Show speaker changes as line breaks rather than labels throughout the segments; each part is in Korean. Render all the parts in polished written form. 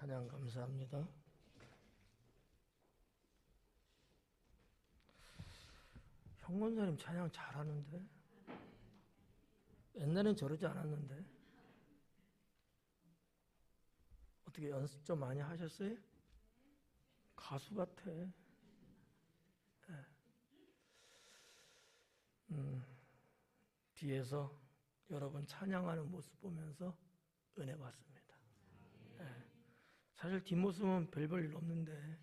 찬양 감사합니다. 형권사님 찬양 잘하는데? 옛날엔 저러지 않았는데? 어떻게 연습 좀 많이 하셨어요? 가수 같아. 뒤에서 여러분 찬양하는 모습 보면서 은혜 받습니다. 사실 뒷모습은 별 일 없는데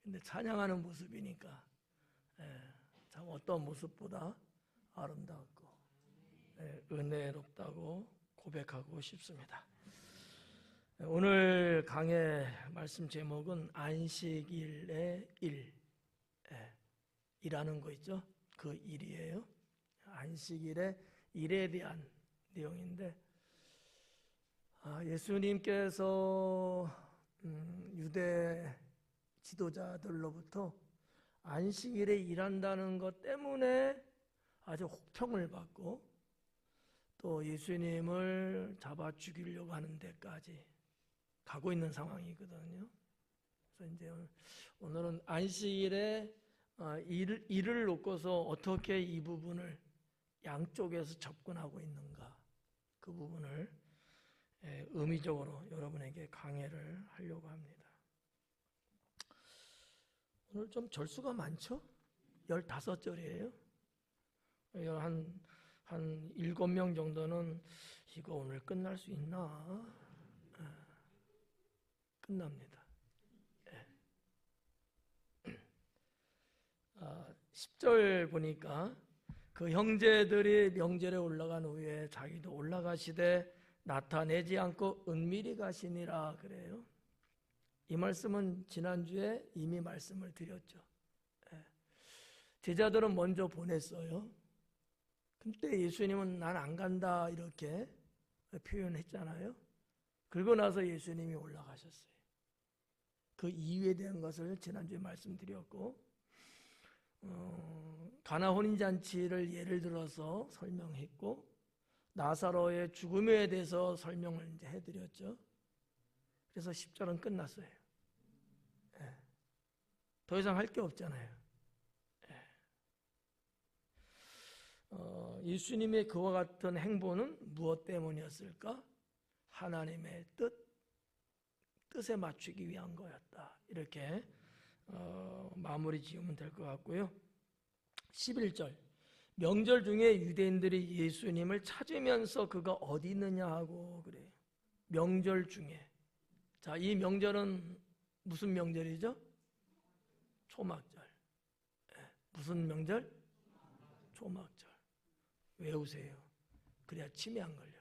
근데 찬양하는 모습이니까 참 어떤 모습보다 아름답고 은혜롭다고 고백하고 싶습니다. 오늘 강의 말씀 제목은 안식일의 일, 일하는 거 있죠? 그 일이에요. 안식일의 일에 대한 내용인데, 예수님께서 유대 지도자들로부터 안식일에 일한다는 것 때문에 아주 혹평을 받고 또 예수님을 잡아 죽이려고 하는 데까지 가고 있는 상황이거든요. 그래서 이제 오늘은 안식일에 일을 놓고서 어떻게 이 부분을 양쪽에서 접근하고 있는가, 그 부분을 의미적으로 여러분에게 강해를 하려고 합니다. 오늘 좀 절수가 많죠? 15절이에요. 한 7명 정도는 이거 오늘 끝날 수 있나? 끝납니다. 10절 보니까 그 형제들이 명절에 올라간 후에 자기도 올라가시되 나타내지 않고 은밀히 가시니라 그래요. 이 말씀은 지난주에 이미 말씀을 드렸죠. 제자들은 먼저 보냈어요. 그때 예수님은 난 안 간다 이렇게 표현했잖아요. 그러고 나서 예수님이 올라가셨어요. 그 이유에 대한 것을 지난주에 말씀드렸고, 가나 혼인잔치를 예를 들어서 설명했고, 나사로의 죽음에 대해서 설명을 이제 해드렸죠. 그래서 10절은 끝났어요. 더 이상 할 게 없잖아요. 예수님의 그와 같은 행보는 무엇 때문이었을까? 하나님의 뜻에 맞추기 위한 거였다. 이렇게 마무리 지으면 될 것 같고요. 11절, 명절 중에 유대인들이 예수님을 찾으면서 그가 어디 있느냐 하고 그래요. 명절 중에. 자, 이 명절은 무슨 명절이죠? 초막절. 무슨 명절? 초막절. 외우세요. 그래야 치매 안 걸려.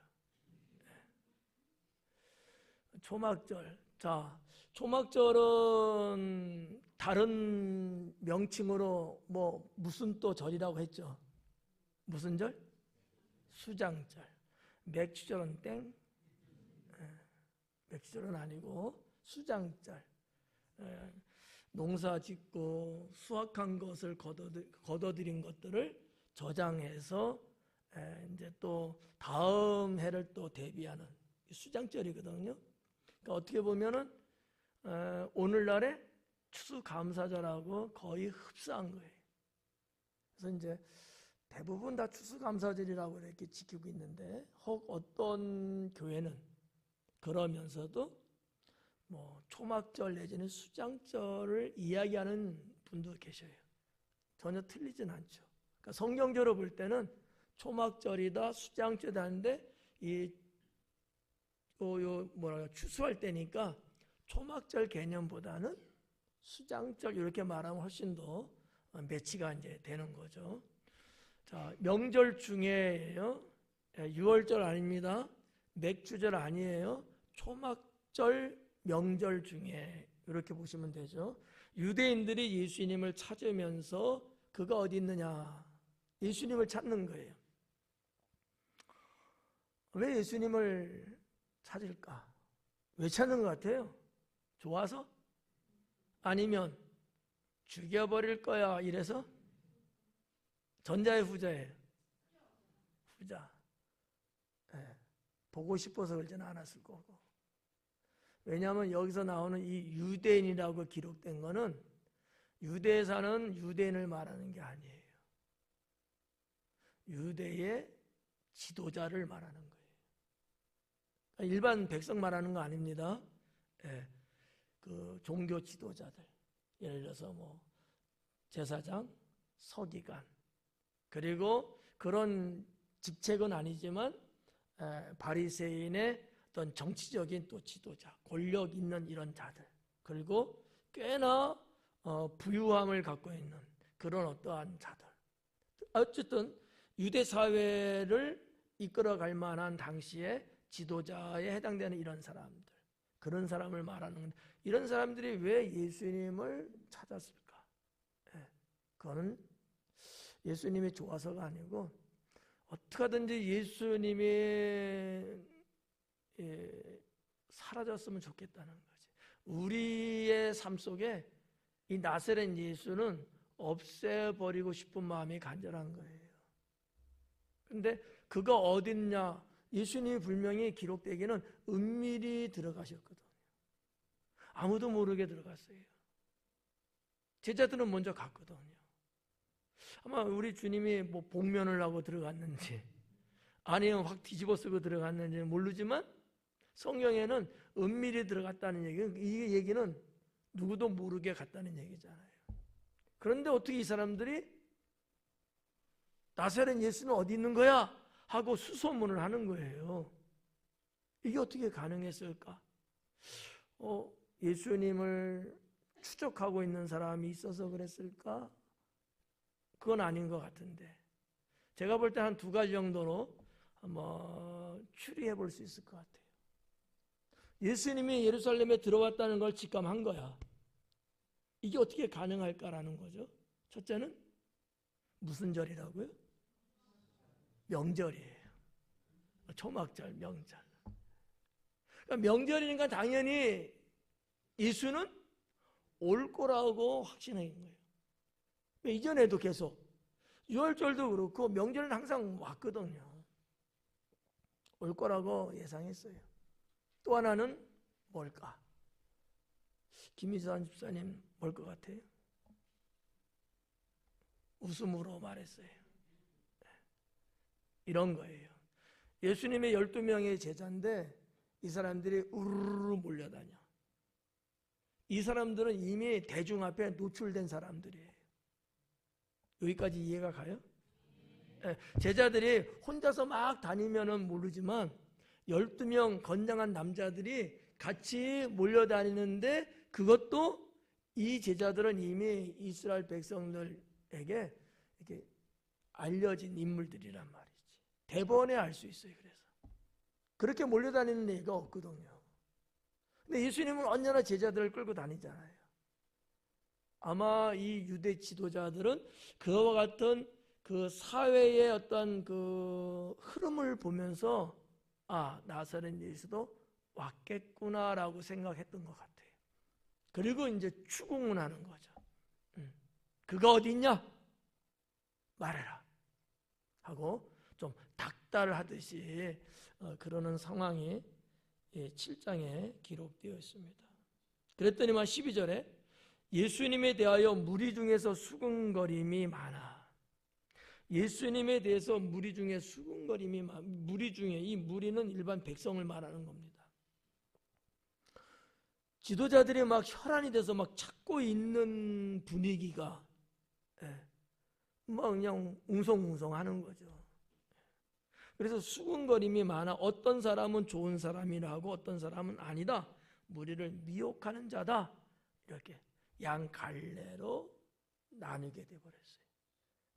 초막절. 자, 초막절은 다른 명칭으로 무슨 또 절이라고 했죠? 무슨 절? 수장절. 맥주절은 땡? 맥주절은 아니고 수장절. 농사 짓고 수확한 것을 거둬들인 것들을 저장해서 이제 또 다음 해를 또 대비하는 수장절이거든요. 그러니까 어떻게 보면은 오늘날의 추수감사절하고 거의 흡사한 거예요. 그래서 이제 대부분 다 추수감사절이라고 이렇게 지키고 있는데, 혹 어떤 교회는 그러면서도 초막절 내지는 수장절을 이야기하는 분도 계셔요. 전혀 틀리진 않죠. 그러니까 성경적으로 볼 때는 초막절이다, 수장절이다 하는데 추수할 때니까 초막절 개념보다는 수장절 이렇게 말하면 훨씬 더 매치가 이제 되는 거죠. 자, 명절 중에요. 6월절 아닙니다. 맥주절 아니에요. 초막절 명절 중에 이렇게 보시면 되죠. 유대인들이 예수님을 찾으면서 그가 어디 있느냐, 예수님을 찾는 거예요. 왜 예수님을 찾을까? 왜 찾는 것 같아요? 좋아서? 아니면 죽여버릴 거야 이래서? 전자의 후자예요? 후자. 보고 싶어서 그러지는 않았을 거고. 왜냐하면 여기서 나오는 이 유대인이라고 기록된 거는 유대에 사는 유대인을 말하는 게 아니에요. 유대의 지도자를 말하는 거예요. 일반 백성 말하는 거 아닙니다. 예, 그 종교 지도자들, 예를 들어서 뭐 제사장, 서기관, 그리고 그런 직책은 아니지만 바리새인의 어떤 정치적인 또 지도자, 권력 있는 이런 자들, 그리고 꽤나 부유함을 갖고 있는 그런 어떠한 자들. 어쨌든 유대 사회를 이끌어갈 만한 당시에 지도자에 해당되는 이런 사람들, 그런 사람을 말하는 건데, 이런 사람들이 왜 예수님을 찾았을까? 그거는 예수님이 좋아서가 아니고 어떻게 하든지 예수님이 사라졌으면 좋겠다는 거지. 우리의 삶 속에 이 나사렛 예수는 없애버리고 싶은 마음이 간절한 거예요. 근데 그가 어딨냐? 예수님이 분명히 기록되기는 은밀히 들어가셨거든요. 아무도 모르게 들어갔어요. 제자들은 먼저 갔거든요. 아마 우리 주님이 뭐 복면을 하고 들어갔는지 아니면 확 뒤집어 쓰고 들어갔는지는 모르지만 성경에는 은밀히 들어갔다는 얘기는, 이 얘기는 누구도 모르게 갔다는 얘기잖아요. 그런데 어떻게 이 사람들이 나사렛 예수는 어디 있는 거야? 하고 수소문을 하는 거예요. 이게 어떻게 가능했을까? 예수님을 추적하고 있는 사람이 있어서 그랬을까? 그건 아닌 것 같은데, 제가 볼 때 한 두 가지 정도로 한번 추리해 볼 수 있을 것 같아요. 예수님이 예루살렘에 들어왔다는 걸 직감한 거야. 이게 어떻게 가능할까라는 거죠. 첫째는 무슨 절이라고요? 명절이에요. 초막절, 명절. 그러니까 명절이니까 당연히 예수는 올 거라고 확신한 거예요. 이전에도 계속 유월절도 그렇고 명절은 항상 왔거든요. 올 거라고 예상했어요. 또 하나는 뭘까? 김희선 집사님 뭘 것 같아요? 웃음으로 말했어요. 이런 거예요. 예수님의 12명의 제자인데 이 사람들이 우르르 몰려다녀. 이 사람들은 이미 대중 앞에 노출된 사람들이에요. 여기까지 이해가 가요? 제자들이 혼자서 막 다니면은 모르지만 12명 건장한 남자들이 같이 몰려다니는데, 그것도 이 제자들은 이미 이스라엘 백성들에게 이렇게 알려진 인물들이란 말이지. 대번에 알 수 있어요. 그래서 그렇게 몰려다니는 얘기가 없거든요. 근데 예수님은 언제나 제자들을 끌고 다니잖아요. 아마 이 유대 지도자들은 그와 같은 그 사회의 어떤 그 흐름을 보면서 나사렛 예수도 왔겠구나라고 생각했던 것 같아요. 그리고 이제 추궁을 하는 거죠. 그가 어디 있냐? 말해라 하고 좀 닥달하듯이 그러는 상황이 7장에 기록되어 있습니다. 그랬더니만 12절에 예수님에 대하여 무리 중에서 수군거림이 많아. 예수님에 대해서 무리 중에 수군거림이 많아. 무리 중에, 이 무리는 일반 백성을 말하는 겁니다. 지도자들이 막 혈안이 돼서 막 찾고 있는 분위기가 막 그냥 웅성웅성하는 거죠. 그래서 수군거림이 많아. 어떤 사람은 좋은 사람이라고 어떤 사람은 아니다. 무리를 미혹하는 자다. 이렇게 양 갈래로 나누게 되어버렸어요.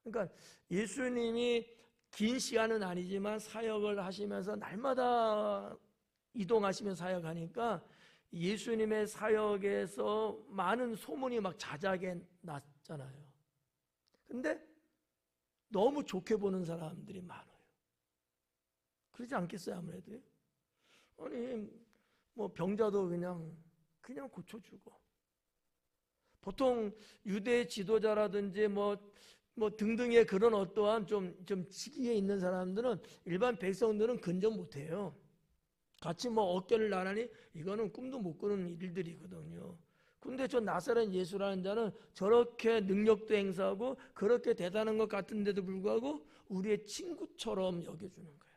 그러니까 예수님이 긴 시간은 아니지만 사역을 하시면서 날마다 이동하시면서 사역하니까 예수님의 사역에서 많은 소문이 막 자자하게 났잖아요. 근데 너무 좋게 보는 사람들이 많아요. 그러지 않겠어요, 아무래도? 아니, 뭐 병자도 그냥 고쳐주고. 보통 유대 지도자라든지 뭐 등등의 그런 어떠한 좀 직위에 있는 사람들은 일반 백성들은 근접 못해요. 같이 뭐 어깨를 나란히, 이거는 꿈도 못 꾸는 일들이거든요. 근데 저 나사렛 예수라는 자는 저렇게 능력도 행사하고 그렇게 대단한 것 같은데도 불구하고 우리의 친구처럼 여겨주는 거예요.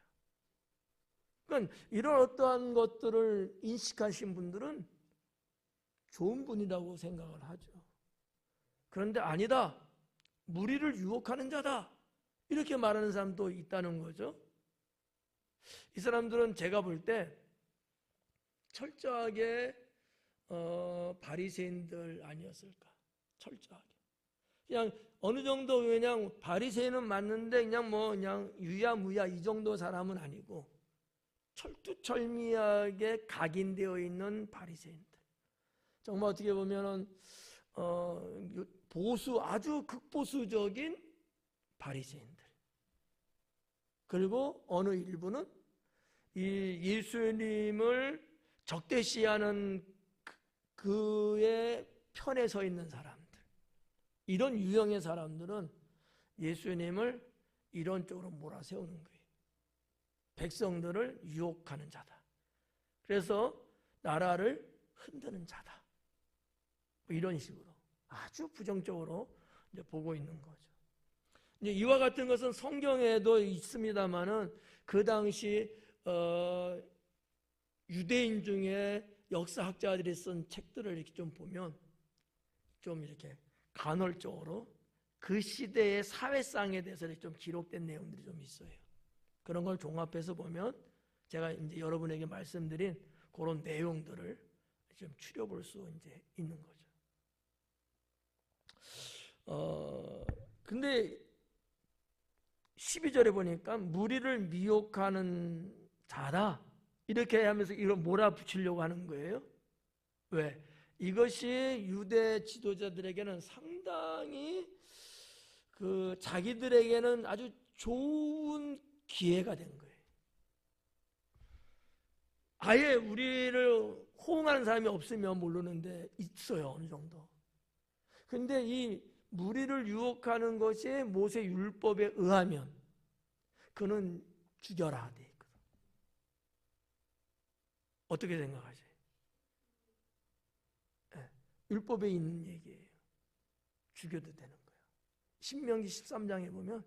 그러니까 이런 어떠한 것들을 인식하신 분들은 좋은 분이라고 생각을 하죠. 그런데 아니다, 무리를 유혹하는 자다, 이렇게 말하는 사람도 있다는 거죠. 이 사람들은 제가 볼 때 철저하게 바리새인들 아니었을까? 철저하게. 그냥 어느 정도, 그냥 바리새인은 맞는데 그냥 유야무야 이 정도 사람은 아니고 철두철미하게 각인되어 있는 바리새인들. 정말 어떻게 보면은 보수, 아주 극보수적인 바리새인들. 그리고 어느 일부는 이 예수님을 적대시하는 그의 편에 서 있는 사람들. 이런 유형의 사람들은 예수님을 이런 쪽으로 몰아세우는 거예요. 백성들을 유혹하는 자다. 그래서 나라를 흔드는 자다. 이런 식으로 아주 부정적으로 이제 보고 있는 거죠. 이제 이와 같은 것은 성경에도 있습니다만은 그 당시 유대인 중에 역사학자들이 쓴 책들을 이렇게 좀 보면 좀 이렇게 간헐적으로 그 시대의 사회상에 대해서 좀 기록된 내용들이 좀 있어요. 그런 걸 종합해서 보면 제가 이제 여러분에게 말씀드린 그런 내용들을 좀 추려볼 수 이제 있는 거죠. 근데 12절에 보니까 무리를 미혹하는 자다, 이렇게 하면서 이걸 몰아붙이려고 하는 거예요. 왜? 이것이 유대 지도자들에게는 상당히 자기들에게는 아주 좋은 기회가 된 거예요. 아예 우리를 호응하는 사람이 없으면 모르는데 있어요, 어느 정도. 근데 이 무리를 유혹하는 것이 모세 율법에 의하면 그는 죽여라 돼 있거든. 어떻게 생각하세요? 네, 율법에 있는 얘기예요. 죽여도 되는 거예요. 신명기 13장에 보면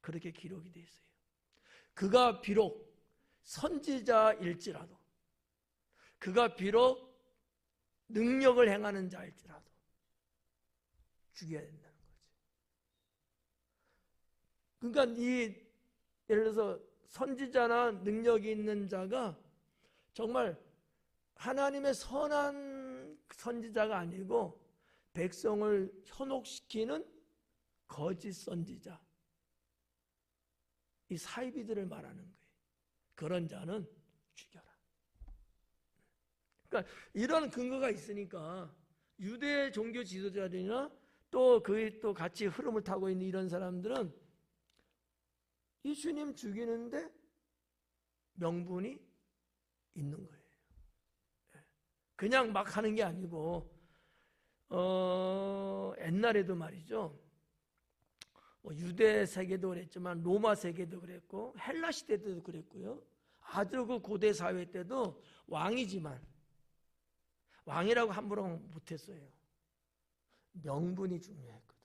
그렇게 기록이 돼 있어요. 그가 비록 선지자일지라도, 그가 비록 능력을 행하는 자일지라도 죽여야 된다는 거지. 그러니까 예를 들어서 선지자나 능력이 있는 자가 정말 하나님의 선한 선지자가 아니고 백성을 현혹시키는 거짓 선지자, 이 사이비들을 말하는 거예요. 그런 자는 죽여라. 그러니까 이런 근거가 있으니까 유대 종교 지도자들이나 또 같이 흐름을 타고 있는 이런 사람들은 예수님 죽이는데 명분이 있는 거예요. 그냥 막 하는 게 아니고 옛날에도 말이죠. 유대 세계도 그랬지만 로마 세계도 그랬고 헬라 시대 때도 그랬고요. 아주 그 고대 사회 때도 왕이지만 왕이라고 함부로 못했어요. 명분이 중요했거든.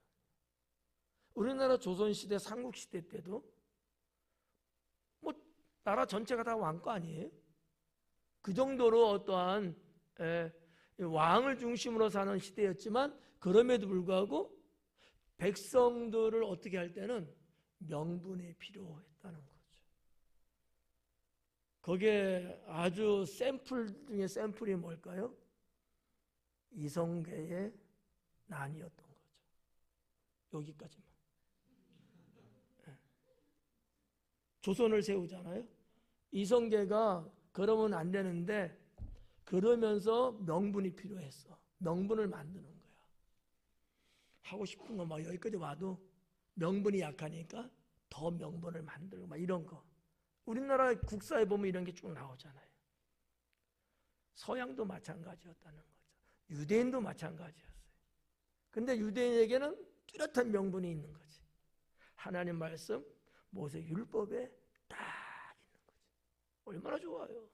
우리나라 조선시대 삼국시대 때도 뭐 나라 전체가 다 왕 거 아니에요? 그 정도로 어떠한 왕을 중심으로 사는 시대였지만 그럼에도 불구하고 백성들을 어떻게 할 때는 명분이 필요했다는 거죠. 거기에 아주 샘플 중에 샘플이 뭘까요? 이성계의 난이었던 거죠. 여기까지만. 조선을 세우잖아요. 이성계가 그러면 안 되는데 그러면서 명분이 필요했어. 명분을 만드는 거야. 하고 싶은 거 막 여기까지 와도 명분이 약하니까 더 명분을 만들고 막 이런 거. 우리나라 국사에 보면 이런 게 쭉 나오잖아요. 서양도 마찬가지였다는 거죠. 유대인도 마찬가지였어요. 근데 유대인에게는 뚜렷한 명분이 있는 거지. 하나님 말씀, 모세 율법에 딱 있는 거지. 얼마나 좋아요.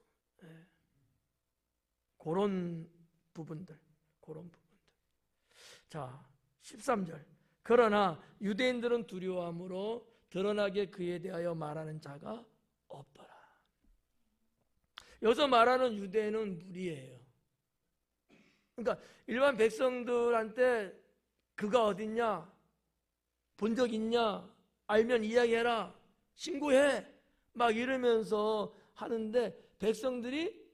그런 부분들. 자, 13절. 그러나 유대인들은 두려워함으로 드러나게 그에 대하여 말하는 자가 없더라. 여기서 말하는 유대인은 무리예요. 그러니까 일반 백성들한테 그가 어딨냐? 본 적 있냐? 알면 이야기해라. 신고해. 막 이러면서 하는데 백성들이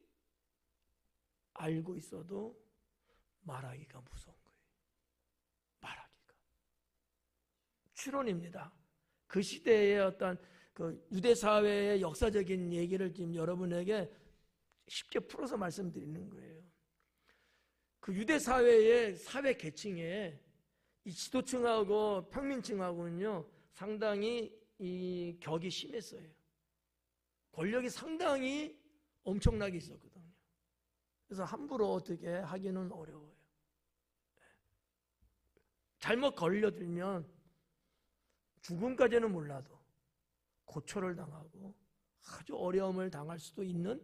알고 있어도 말하기가 무서운 거예요. 말하기가. 추론입니다. 그 시대의 어떤 그 유대 사회의 역사적인 얘기를 지금 여러분에게 쉽게 풀어서 말씀드리는 거예요. 그 유대 사회의 사회 계층에 이 지도층하고 평민층하고는요 상당히 이 격이 심했어요. 권력이 상당히 엄청나게 있었거든요. 그래서 함부로 어떻게 하기는 어려워요. 잘못 걸려들면 죽음까지는 몰라도 고초를 당하고 아주 어려움을 당할 수도 있는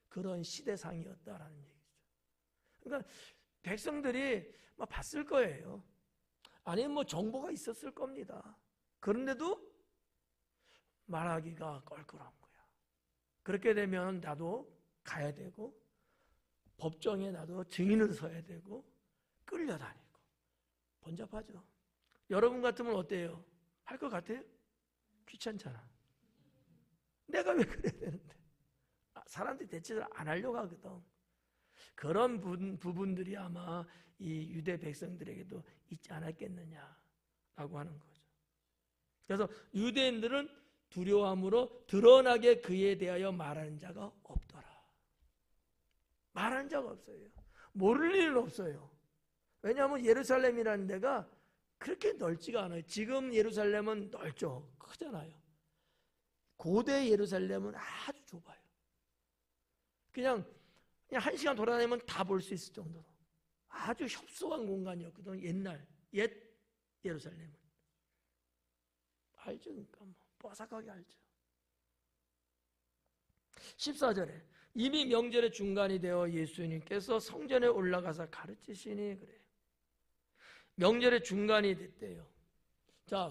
그런 시대상이었다라는 얘기죠. 그러니까 백성들이 막 봤을 거예요. 아니면 뭐 정보가 있었을 겁니다. 그런데도 말하기가 껄끄러운 거야. 그렇게 되면 나도 가야 되고 법정에 나도 증인으로 서야 되고 끌려다니고 번잡하죠. 여러분 같으면 어때요? 할 것 같아요? 귀찮잖아. 내가 왜 그래야 되는데? 사람들이 대체로 안 하려고 하거든. 그런 부분들이 아마 이 유대 백성들에게도 있지 않았겠느냐라고 하는 거죠. 그래서 유대인들은 두려워함으로 드러나게 그에 대하여 말하는 자가 없더라. 말하는 자가 없어요. 모를 일은 없어요. 왜냐하면 예루살렘이라는 데가 그렇게 넓지가 않아요. 지금 예루살렘은 넓죠. 크잖아요. 고대 예루살렘은 아주 좁아요. 그냥 1시간 돌아다니면 다 볼 수 있을 정도로 아주 협소한 공간이었거든. 옛 예루살렘은. 알죠? 그러니까 뭐 뽀삭하게 알죠. 14절에 이미 명절의 중간이 되어 예수님께서 성전에 올라가서 가르치시니 그래요. 명절의 중간이 됐대요. 자,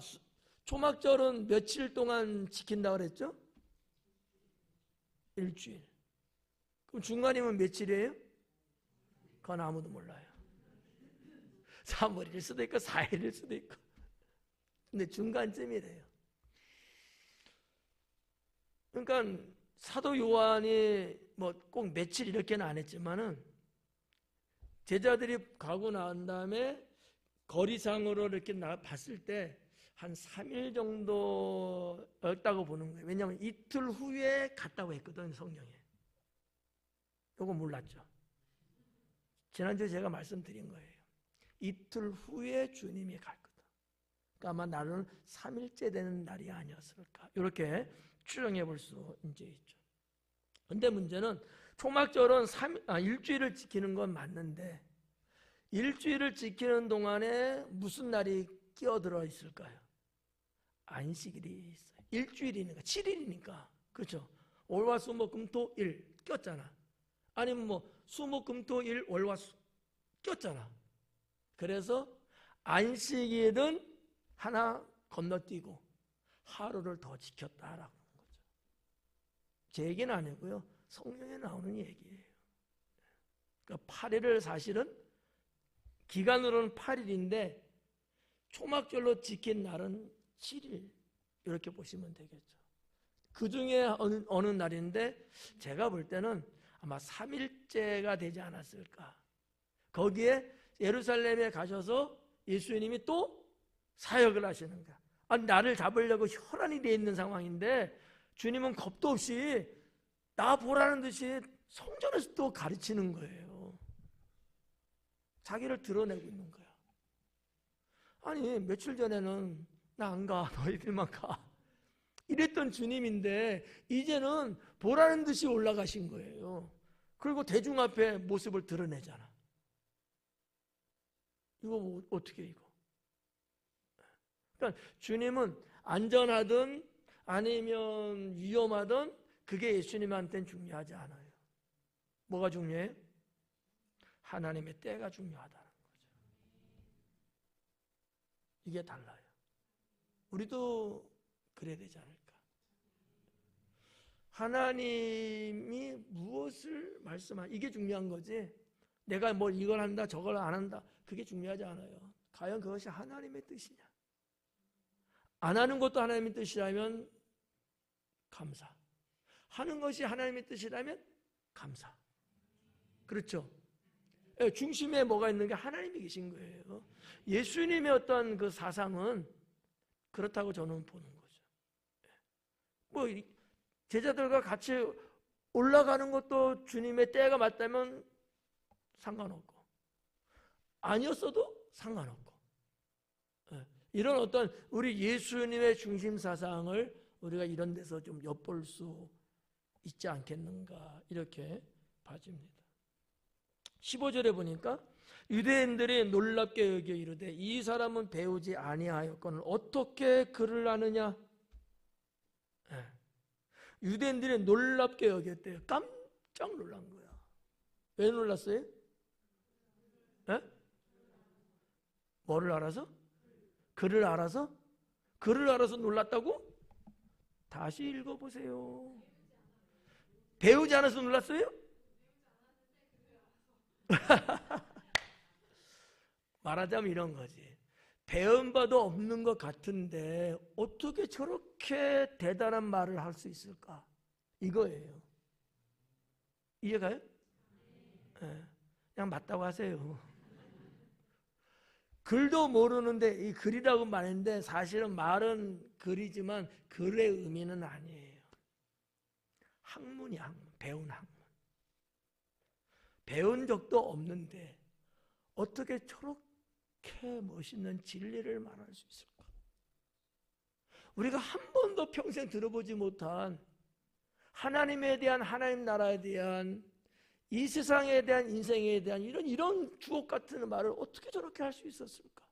초막절은 며칠 동안 지킨다고 그랬죠? 일주일. 그럼 중간이면 며칠이에요? 그건 아무도 몰라요. 3월일 수도 있고 4일일 수도 있고. 근데 중간쯤이래요. 그러니까 사도 요한이 뭐 꼭 며칠 이렇게는 안 했지만은 제자들이 가고 난 다음에 거리상으로 이렇게 봤을 때 한 3일 정도였다고 보는 거예요. 왜냐하면 이틀 후에 갔다고 했거든, 성경에. 이거 몰랐죠? 지난주에 제가 말씀드린 거예요. 이틀 후에 주님이 갈 거다. 그러니까 아마 날은 3일째 되는 날이 아니었을까. 이렇게 추정해 볼 수 이제 있죠. 근데 문제는 초막절은 일주일을 지키는 건 맞는데 일주일을 지키는 동안에 무슨 날이 끼어들어 있을까요? 안식일이 있어요. 일주일이니까 7일이니까 그렇죠. 월화수목금토일 꼈잖아. 아니면 뭐 수목금토일 월화수 꼈잖아. 그래서 안식일은 하나 건너뛰고 하루를 더 지켰다라고 하는 거죠. 제 얘기는 아니고요. 성경에 나오는 얘기예요. 그러니까 8일을 사실은 기간으로는 8일인데 초막절로 지킨 날은 7일 이렇게 보시면 되겠죠. 그 중에 어느 날인데 제가 볼 때는 아마 3일째가 되지 않았을까. 거기에 예루살렘에 가셔서 예수님이 또 사역을 하시는 거야. 아니, 나를 잡으려고 혈안이 돼 있는 상황인데 주님은 겁도 없이 나 보라는 듯이 성전에서 또 가르치는 거예요. 자기를 드러내고 있는 거야. 아니, 며칠 전에는 나 안 가, 너희들만 가 이랬던 주님인데 이제는 보라는 듯이 올라가신 거예요. 그리고 대중 앞에 모습을 드러내잖아. 이거 뭐 어떻게 이거? 그러니까 주님은 안전하든 아니면 위험하든 그게 예수님한테는 중요하지 않아요. 뭐가 중요해요? 하나님의 때가 중요하다는 거죠. 이게 달라요. 우리도 그래야 되지 않을까? 하나님이 무엇을 이게 중요한 거지. 내가 뭐 이걸 한다 저걸 안 한다 그게 중요하지 않아요. 과연 그것이 하나님의 뜻이냐? 안 하는 것도 하나님의 뜻이라면 감사. 하는 것이 하나님의 뜻이라면 감사. 그렇죠? 중심에 뭐가 있는 게 하나님이 계신 거예요. 예수님의 어떤 그 사상은 그렇다고 저는 보는 거죠. 뭐 제자들과 같이 올라가는 것도 주님의 때가 맞다면 상관없고 아니었어도 상관없고 이런 어떤 우리 예수님의 중심 사상을 우리가 이런 데서 좀 엿볼 수 있지 않겠는가 이렇게 봐집니다. 15절에 보니까 유대인들이 놀랍게 여겨 이르되 이 사람은 배우지 아니하였거늘 어떻게 글을 아느냐. 유대인들이 놀랍게 여겼대요. 깜짝 놀란 거야. 왜 놀랐어요? 뭐를 알아서? 글을 알아서? 글을 알아서 놀랐다고? 다시 읽어보세요. 배우지 않아서 놀랐어요? 말하자면 이런 거지. 배운 바도 없는 것 같은데 어떻게 저렇게 대단한 말을 할 수 있을까? 이거예요. 이해가요? 그냥 맞다고 하세요. 글도 모르는데 이 글이라고 말했는데 사실은 말은 글이지만 글의 의미는 아니에요. 학문이야, 학문. 배운 학문. 배운 적도 없는데 어떻게 저렇게 멋있는 진리를 말할 수 있을까? 우리가 한 번도 평생 들어보지 못한 하나님에 대한, 하나님 나라에 대한, 이 세상에 대한, 인생에 대한 이런 주옥 같은 말을 어떻게 저렇게 할 수 있었을까?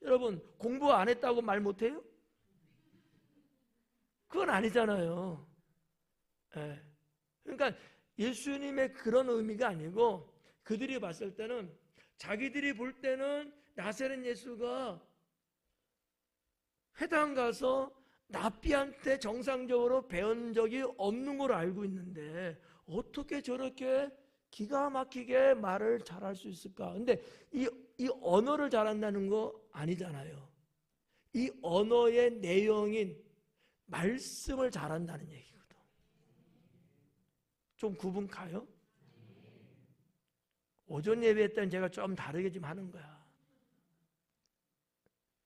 여러분, 공부 안 했다고 말 못해요? 그건 아니잖아요. 그러니까 예수님의 그런 의미가 아니고 그들이 봤을 때는, 자기들이 볼 때는 나사렛 예수가 회당 가서 랍비한테 정상적으로 배운 적이 없는 걸 알고 있는데 어떻게 저렇게 기가 막히게 말을 잘할 수 있을까? 근데 이 언어를 잘한다는 거 아니잖아요. 이 언어의 내용인 말씀을 잘한다는 얘기거든. 좀 구분 가요? 오전 예배 때는 제가 좀 다르게 좀 하는 거야.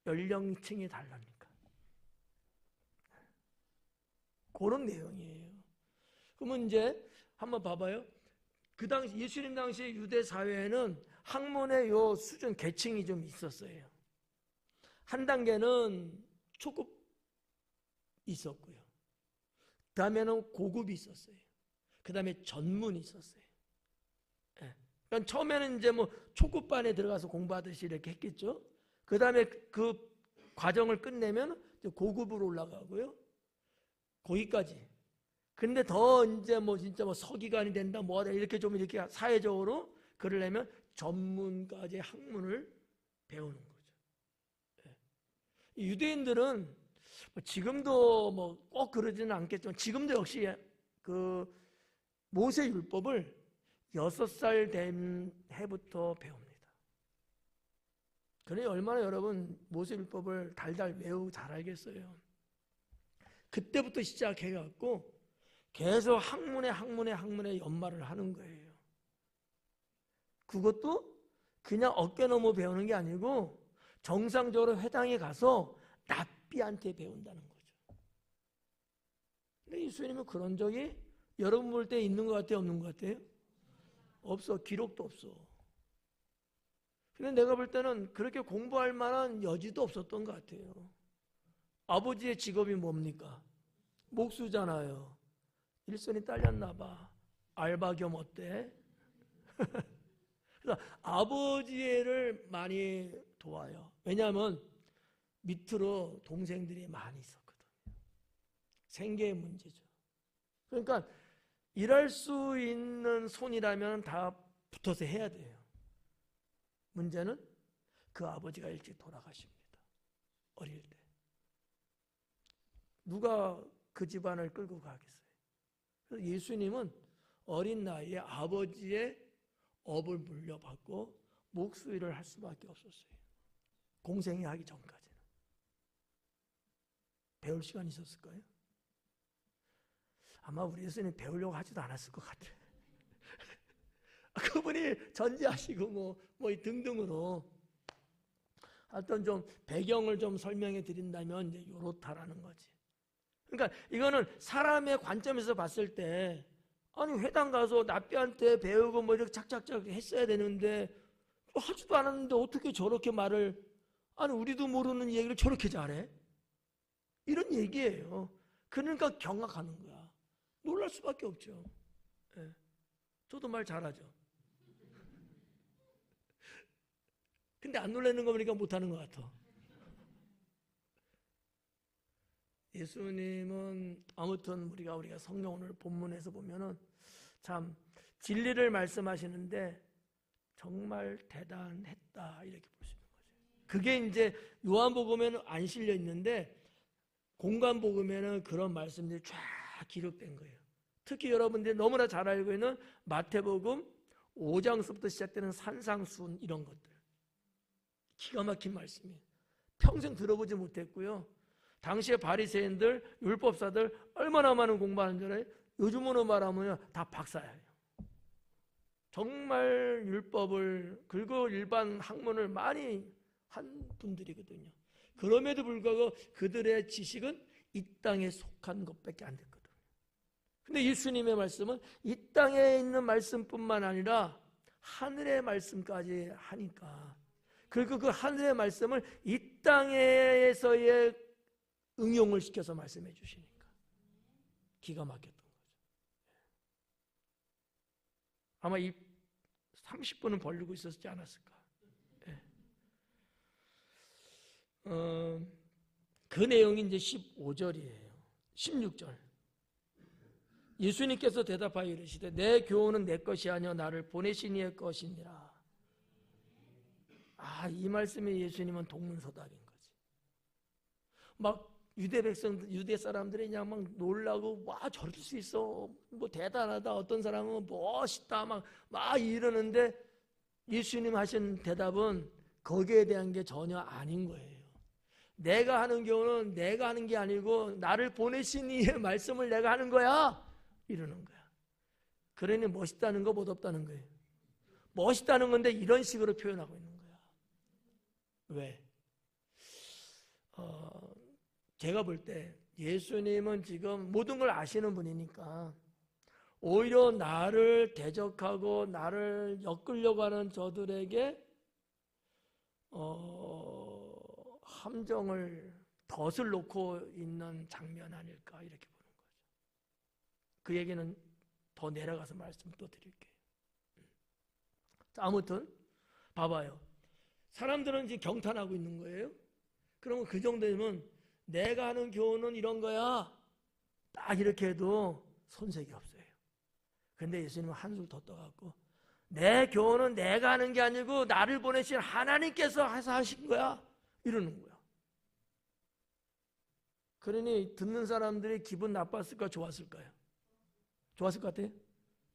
연령층이 다르니까. 그런 내용이에요. 그러면 이제 한번 봐봐요. 그 당시, 예수님 당시 유대 사회에는 학문의 요 수준, 계층이 좀 있었어요. 한 단계는 초급 있었고요. 그 다음에는 고급이 있었어요. 그 다음에 전문이 있었어요. 그러니까 처음에는 이제 뭐 초급반에 들어가서 공부하듯이 이렇게 했겠죠. 그 다음에 그 과정을 끝내면 고급으로 올라가고요. 거기까지. 근데 더 이제 뭐 진짜 뭐 서기관이 된다, 뭐하다 이렇게 좀 이렇게 사회적으로 그러려면 전문까지 학문을 배우는 거죠. 유대인들은 지금도 뭐 꼭 그러지는 않겠지만 지금도 역시 그 모세 율법을 6살 된 해부터 배웁니다. 그러니 얼마나 여러분 모세 율법을 달달 외우고 잘 알겠어요. 그때부터 시작해갖고 계속 학문에 연마를 하는 거예요. 그것도 그냥 어깨 너머 배우는 게 아니고 정상적으로 회당에 가서 랍비한테 배운다는 거죠. 근데 예수님은 그런 적이 여러분 볼 때 있는 것 같아요? 없는 것 같아요? 없어. 기록도 없어. 근데 내가 볼 때는 그렇게 공부할 만한 여지도 없었던 것 같아요. 아버지의 직업이 뭡니까? 목수잖아요. 일손이 딸렸나 봐. 알바 겸 어때? 그래서 아버지를 많이 도와요. 왜냐하면 밑으로 동생들이 많이 있었거든요. 생계의 문제죠. 그러니까 일할 수 있는 손이라면 다 붙어서 해야 돼요. 문제는 그 아버지가 일찍 돌아가십니다. 어릴 때. 누가 그 집안을 끌고 가겠어요? 그래서 예수님은 어린 나이에 아버지의 업을 물려받고 목수일을 할 수밖에 없었어요. 공생애 하기 전까지는. 배울 시간이 있었을까요? 아마 우리 예수님 배우려고 하지도 않았을 것 같아요. 그분이 전지하시고 뭐 등등으로 하여튼 좀 배경을 좀 설명해 드린다면 이제 요렇다라는 거지. 그러니까 이거는 사람의 관점에서 봤을 때 아니 회당 가서 납비한테 배우고 뭐 이렇게 착착착 했어야 되는데 하지도 않았는데 어떻게 저렇게 말을 아니 우리도 모르는 얘기를 저렇게 잘해? 이런 얘기예요. 그러니까 경악하는 거야. 놀랄 수밖에 없죠. 예. 저도 말 잘하죠. 근데 안 놀라는 거 보니까 못하는 것 같아. 예수님은 아무튼 우리가 성경 오늘 본문에서 보면은 참 진리를 말씀하시는데 정말 대단했다 이렇게 볼 수 있는 거죠. 그게 이제 요한복음에는 안 실려 있는데 공관복음에는 그런 말씀들이 쫙 기록된 거예요. 특히 여러분들이 너무나 잘 알고 있는 마태복음 5장서부터 시작되는 산상순 이런 것들. 기가 막힌 말씀이에요. 평생 들어보지 못했고요. 당시에 바리새인들, 율법사들 얼마나 많은 공부하는 줄 알아요? 요즘으로 말하면 다 박사예요. 정말 율법을 그리고 일반 학문을 많이 한 분들이거든요. 그럼에도 불구하고 그들의 지식은 이 땅에 속한 것밖에 안 됐거든요. 근데 예수님의 말씀은 이 땅에 있는 말씀뿐만 아니라 하늘의 말씀까지 하니까 그리고 그 하늘의 말씀을 이 땅에서의 응용을 시켜서 말씀해 주시니까 기가 막혔던 거죠. 아마 이 30분은 벌리고 있었지 않았을까. 그 내용이 이제 15절이에요. 16절. 예수님께서 대답하여 이르시되 내 교훈은 내 것이 아니요 나를 보내신 이의 것이니라. 이 말씀에 예수님은 동문서답인 거지. 막 유대 사람들이 그냥 막 놀라고 와 저럴 수 있어 뭐 대단하다 어떤 사람은 멋있다 막 이러는데 예수님 하신 대답은 거기에 대한 게 전혀 아닌 거예요. 내가 하는 교훈은 내가 하는 게 아니고 나를 보내신 이의 말씀을 내가 하는 거야 이러는 거야. 그러니 멋있다는 거 멋없다는 거예요. 멋있다는 건데 이런 식으로 표현하고 있는 거야. 왜? 제가 볼 때 예수님은 지금 모든 걸 아시는 분이니까 오히려 나를 대적하고 나를 엮으려고 하는 저들에게 함정을 덫을 놓고 있는 장면 아닐까 이렇게 보는 거죠. 그 얘기는 더 내려가서 말씀 또 드릴게요. 자, 아무튼 봐봐요. 사람들은 지금 경탄하고 있는 거예요. 그러면 그 정도면 내가 하는 교훈은 이런 거야 딱 이렇게 해도 손색이 없어요. 그런데 예수님은 한술 더 떠갖고 내 교훈은 내가 하는 게 아니고 나를 보내신 하나님께서 해서 하신 거야 이러는 거야. 그러니 듣는 사람들이 기분 나빴을까 좋았을까요? 좋았을 것 같아요?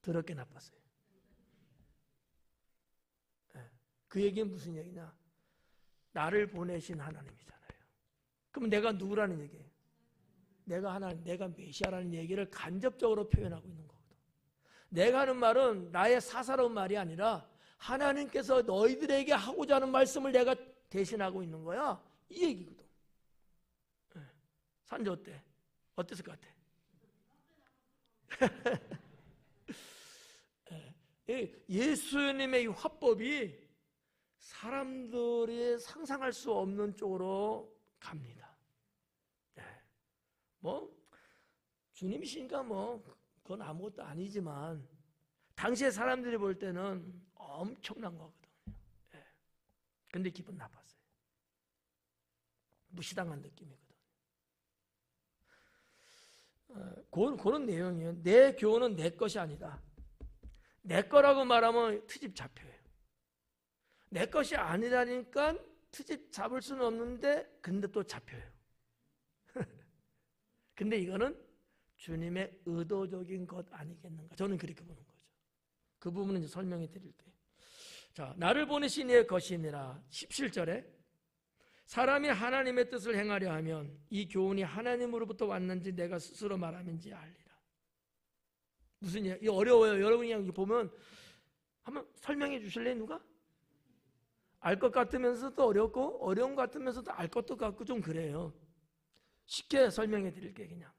더럽게 나빴어요. 그 얘기는 무슨 얘기냐? 나를 보내신 하나님이잖아요. 그럼 내가 누구라는 얘기예요? 내가 하나님, 내가 메시아라는 얘기를 간접적으로 표현하고 있는 거거든. 내가 하는 말은 나의 사사로운 말이 아니라 하나님께서 너희들에게 하고자 하는 말씀을 내가 대신하고 있는 거야. 이 얘기거든. 산지 어때? 어땠을 것 같아? 예수님의 이 화법이 사람들이 상상할 수 없는 쪽으로 갑니다. 뭐 주님이시니까 뭐 그건 아무것도 아니지만 당시에 사람들이 볼 때는 엄청난 거거든요. 근데 기분 나빴어요. 무시당한 느낌이거든요. 그런 내용이에요. 내 교훈은 내 것이 아니다. 내 거라고 말하면 트집 잡혀요. 내 것이 아니라니까 트집 잡을 수는 없는데 근데 또 잡혀요. 근데 이거는 주님의 의도적인 것 아니겠는가? 저는 그렇게 보는 거죠. 그 부분은 이제 설명해 드릴게요. 자, 나를 보내신 이의 것이니라. 17절에 사람이 하나님의 뜻을 행하려 하면 이 교훈이 하나님으로부터 왔는지 내가 스스로 말함인지 알리라. 무슨 얘기? 이거 어려워요. 여러분이 그냥 보면 한번 설명해 주실래요, 누가? 알 것 같으면서도 어렵고 어려운 것 같으면서도 알 것도 같고 좀 그래요. 쉽게 설명해 드릴게요. 그냥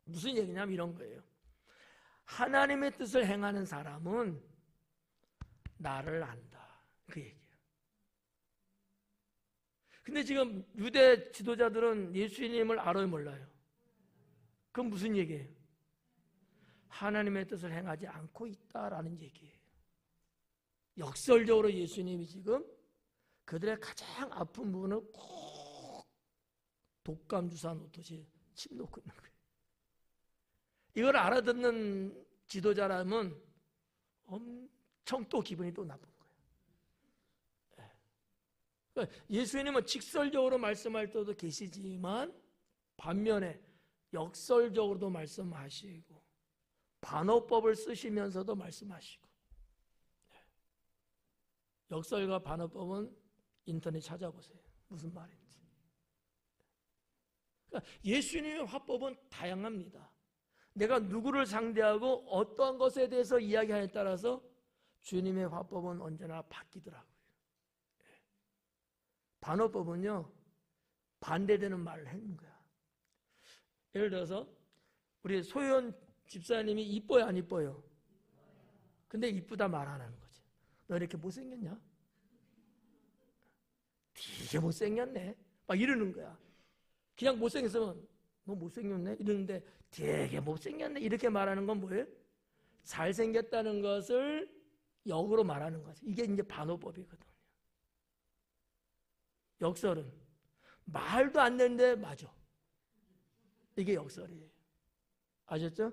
무슨 얘기냐면 이런 거예요. 하나님의 뜻을 행하는 사람은 나를 안다, 그 얘기예요. 근데 지금 유대 지도자들은 예수님을 알아요, 몰라요? 그건 무슨 얘기예요? 하나님의 뜻을 행하지 않고 있다라는 얘기예요. 역설적으로 예수님이 지금 그들의 가장 아픈 부분을 꼭 독감 주사 놓듯이 침 놓고 있는 거예요. 이걸 알아듣는 지도자라면 엄청 또 기분이 또 나쁜 거예요. 그러니까 예수님은 직설적으로 말씀할 때도 계시지만 반면에 역설적으로도 말씀하시고 반어법을 쓰시면서도 말씀하시고. 역설과 반어법은 인터넷 찾아보세요. 무슨 말인지. 그러니까 예수님의 화법은 다양합니다. 내가 누구를 상대하고 어떠한 것에 대해서 이야기하냐에 따라서 주님의 화법은 언제나 바뀌더라고요. 반어법은요, 반대되는 말을 하는 거야. 예를 들어서 우리 소연 집사님이 이뻐요, 안 이뻐요? 근데 이쁘다 말 안 하는 거지. 너 이렇게 못생겼냐? 되게 못생겼네. 막 이러는 거야. 그냥 못생겼으면 너 못생겼네? 이러는데 되게 못생겼네. 이렇게 말하는 건 뭐예요? 잘생겼다는 것을 역으로 말하는 거지. 이게 이제 반어법이거든요. 역설은 말도 안 되는데 맞아. 이게 역설이에요. 아셨죠?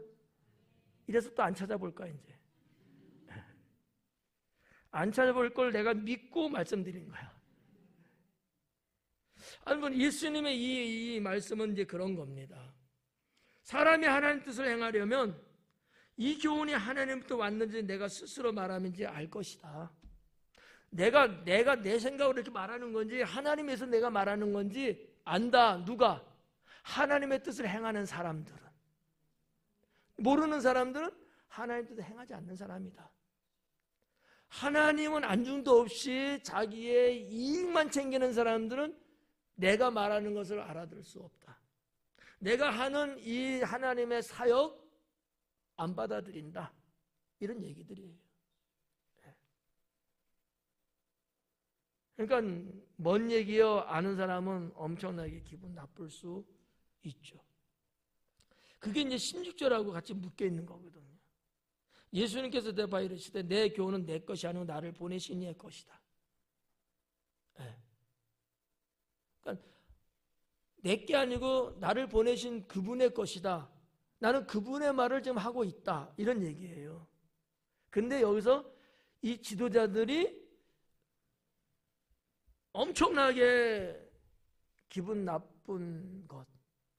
이래서 또 안 찾아볼까 이제. 안 찾아볼 걸 내가 믿고 말씀드린 거야. 아니, 예수님의 이 말씀은 이제 그런 겁니다. 사람이 하나님 뜻을 행하려면 이 교훈이 하나님부터 왔는지 내가 스스로 말하는지 알 것이다. 내가 내 생각으로 이렇게 말하는 건지 하나님에서 내가 말하는 건지 안다. 누가? 하나님의 뜻을 행하는 사람들은. 모르는 사람들은 하나님의 뜻을 행하지 않는 사람이다. 하나님은 안중도 없이 자기의 이익만 챙기는 사람들은 내가 말하는 것을 알아들을 수 없다. 내가 하는 이 하나님의 사역 안 받아들인다. 이런 얘기들이에요. 그러니까 뭔 얘기요? 아는 사람은 엄청나게 기분 나쁠 수 있죠. 그게 이제 16절하고 같이 묶여 있는 거거든요. 예수님께서 대답하여 이르시되 내 교훈은 내 것이 아니고 나를 보내신 이의 것이다. 그러니까 내게 아니고 나를 보내신 그분의 것이다. 나는 그분의 말을 지금 하고 있다. 이런 얘기예요. 근데 여기서 이 지도자들이 엄청나게 기분 나쁜 것,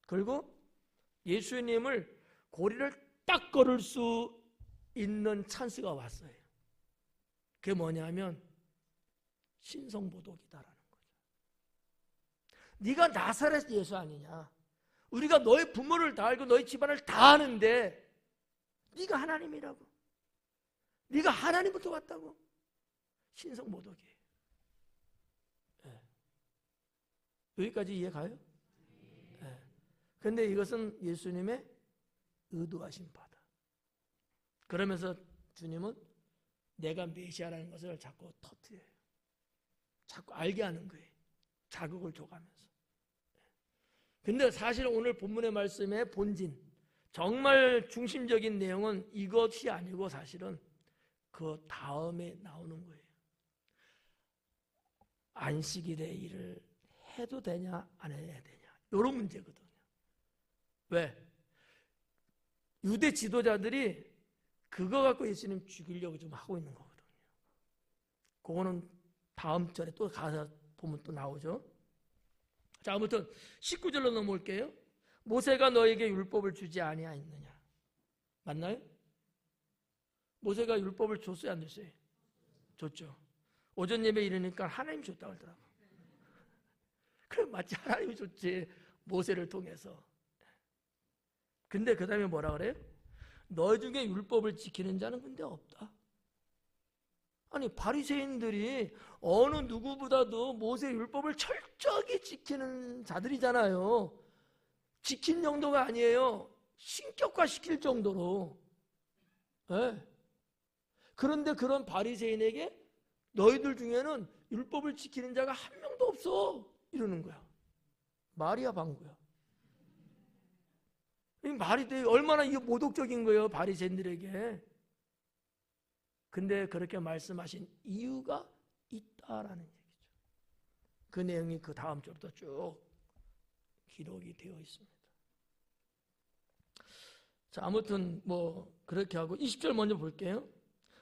그리고 예수님을 고리를 딱 걸을 수 있는 찬스가 왔어요. 그게 뭐냐면 신성모독이다라는 거죠. 네가 나사렛 예수 아니냐? 우리가 너의 부모를 다 알고 너희 집안을 다 아는데 네가 하나님이라고? 네가 하나님부터 왔다고? 신성모독이에요. 네. 여기까지 이해 가요? 네. 근데 이것은 예수님의 의도하신 바다. 그러면서 주님은 내가 메시아라는 것을 자꾸 터뜨려요. 자꾸 알게 하는 거예요. 자극을 줘가면서. 근데 사실 오늘 본문의 말씀의 본진, 정말 중심적인 내용은 이것이 아니고 사실은 그 다음에 나오는 거예요. 안식일의 일을 해도 되냐 안 해야 되냐 이런 문제거든요. 왜? 유대 지도자들이 그거 갖고 예수님 죽이려고 좀 하고 있는 거거든요. 그거는 다음 절에 또 가서 보면 또 나오죠. 자, 아무튼 19절로 넘어올게요. 모세가 너에게 율법을 주지 아니하였느냐. 맞나요? 모세가 율법을 줬어요, 안 줬어요? 줬죠. 오전 예배 이르니까 하나님이 줬다고 하더라고. 그래, 맞지, 하나님이 줬지, 모세를 통해서. 근데 그 다음에 뭐라 그래요? 너 중에 율법을 지키는 자는 근데 없다. 아니, 바리새인들이 어느 누구보다도 모세 율법을 철저하게 지키는 자들이잖아요. 지킨 정도가 아니에요. 신격화 시킬 정도로. 네. 그런데 그런 바리새인에게 너희들 중에는 율법을 지키는 자가 한 명도 없어, 이러는 거야. 말이야 방구야. 이 말이 돼. 얼마나 이게 모독적인 거예요, 바리새인들에게. 근데 그렇게 말씀하신 이유가 있다라는 얘기죠. 그 내용이 그 다음 절부터 쭉 기록이 되어 있습니다. 자, 아무튼 뭐 그렇게 하고 20절 먼저 볼게요.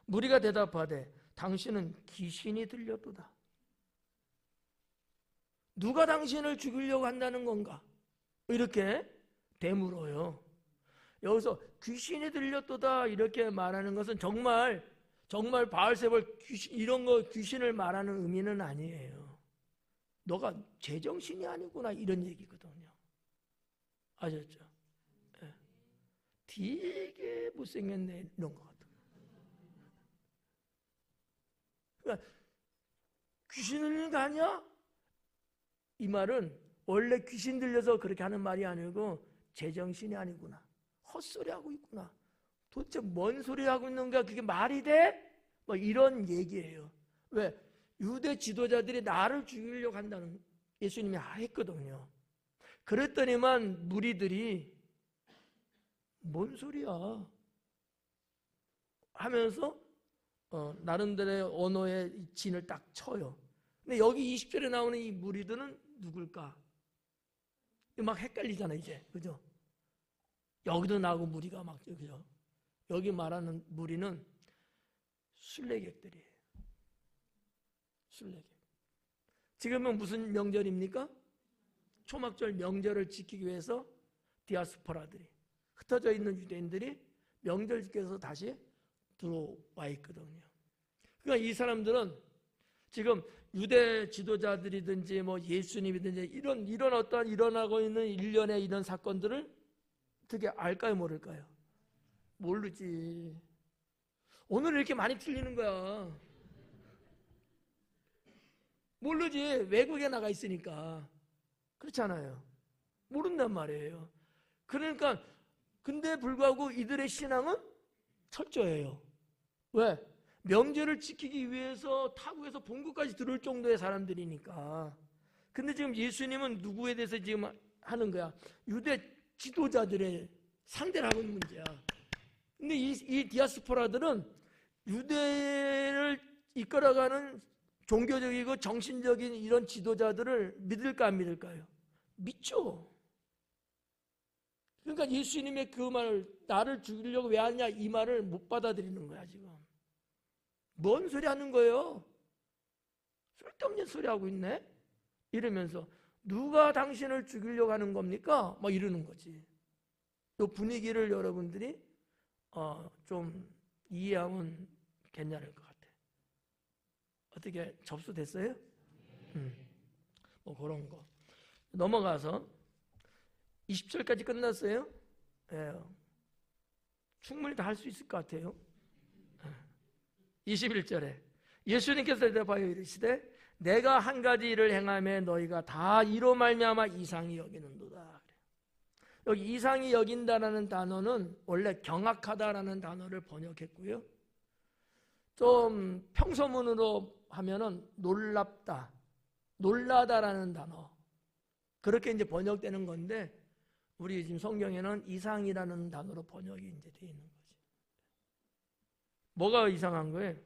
무리가 대답하되 당신은 귀신이 들렸도다. 누가 당신을 죽이려고 한다는 건가? 이렇게 되물어요. 여기서 귀신이 들렸도다 이렇게 말하는 것은 정말 바알세볼 이런 거 귀신을 말하는 의미는 아니에요. 너가 제정신이 아니구나 이런 얘기거든요. 아셨죠? 네. 되게 못생겼네 이런 것 같아요. 그러니까 귀신 들리는 거 아니야? 이 말은 원래 귀신 들려서 그렇게 하는 말이 아니고 제정신이 아니구나, 헛소리하고 있구나, 도대체 뭔 소리 하고 있는가, 그게 말이 돼? 뭐 이런 얘기예요. 왜? 유대 지도자들이 나를 죽이려고 한다는 예수님이 했거든요. 그랬더니만 무리들이 뭔 소리야 하면서 나름대로의 언어의 진을 딱 쳐요. 근데 여기 20절에 나오는 이 무리들은 누굴까? 막 헷갈리잖아 이제, 그죠? 여기도 나오고 무리가 막, 그죠? 여기 말하는 무리는 순례객들이에요. 순례객. 지금은 무슨 명절입니까? 초막절 명절을 지키기 위해서 디아스포라들이, 흩어져 있는 유대인들이 명절 지키기 위해서 다시 들어와 있거든요. 그러니까 이 사람들은 지금 유대 지도자들이든지 뭐 예수님이든지 이런 어떠한 일어나고 있는 일련의 이런 사건들을 어떻게 알까요, 모를까요? 모르지. 오늘 이렇게 많이 틀리는 거야. 모르지. 외국에 나가 있으니까. 그렇잖아요. 모른단 말이에요. 그러니까 근데 불구하고 이들의 신앙은 철저해요. 왜? 명절을 지키기 위해서 타국에서 본국까지 들어올 정도의 사람들이니까. 근데 지금 예수님은 누구에 대해서 지금 하는 거야? 유대 지도자들의 상대를 하고 있는 문제야. 근데 이 디아스포라들은 유대를 이끌어가는 종교적이고 정신적인 이런 지도자들을 믿을까 안 믿을까요? 믿죠. 그러니까 예수님의 그 말을, 나를 죽이려고 왜 하냐, 이 말을 못 받아들이는 거야 지금. 뭔 소리 하는 거예요? 쓸데없는 소리 하고 있네? 이러면서 누가 당신을 죽이려고 하는 겁니까? 막 이러는 거지. 이 분위기를 여러분들이 좀 이해하면 괜찮을 것 같아. 어떻게 접수됐어요? 뭐 그런 거. 넘어가서 20절까지 끝났어요. 예. 충분히 다 할 수 있을 것 같아요. 21절에 예수님께서 대답하여 이르시되 내가 한 가지 일을 행하며 너희가 다 이로 말미암아 이상히 여기는도다. 여기 이상히 여긴다라는 단어는 원래 경악하다라는 단어를 번역했고요. 좀 평서문으로 하면은 놀랍다, 놀라다라는 단어, 그렇게 이제 번역되는 건데 우리 지금 성경에는 이상이라는 단어로 번역이 이제 되어 있는 거지. 뭐가 이상한 거예요?